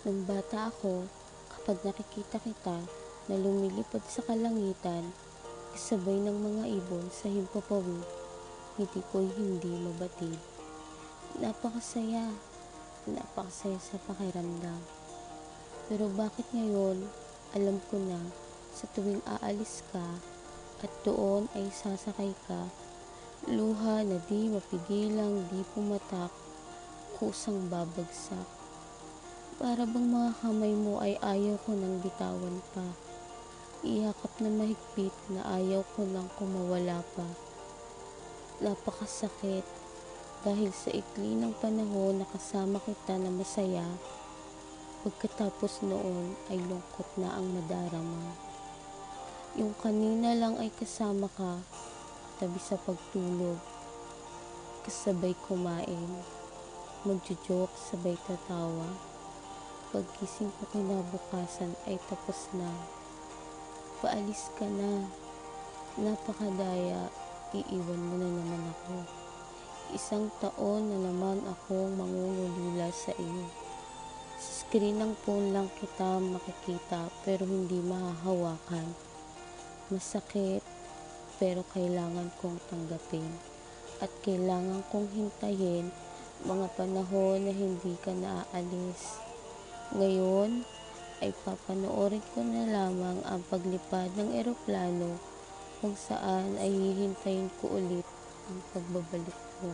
Nung bata ako, kapag nakikita kita na lumilipad sa kalangitan, kasabay ng mga ibon sa himpapawid, ngiti ko'y hindi mabatid. Napakasaya, napakasaya sa pakiramdam. Pero bakit ngayon, alam ko na sa tuwing aalis ka at doon ay sasakay ka, luha na di mapigilang di pumatak, kusang babagsak. Para bang mga kamay mo ay ayaw ko nang bitawan pa. Iyakap na mahigpit na ayaw ko nang kumawala pa. Napakasakit dahil sa ikli ng panahon na kasama kita na masaya, pagkatapos noon ay lungkot na ang madarama. Yung kanina lang ay kasama ka, tabi sa pagtulog, kasabay kumain, magjo-joke sabay tatawa. Paggising ko kinabukasan ay tapos na. Paalis ka na, napakadaya, iiwan mo na naman ako. Isang taon na naman akong mangungulila sa iyo. Sa screen ng phone lang kita makikita pero hindi mahahawakan. Masakit pero kailangan kong tanggapin. At kailangan kong hintayin mga panahon na hindi ka naaalis. Ngayon ay papanoorin ko na lamang ang paglipad ng eroplano kung saan ay hihintayin ko ulit ang pagbabalik mo.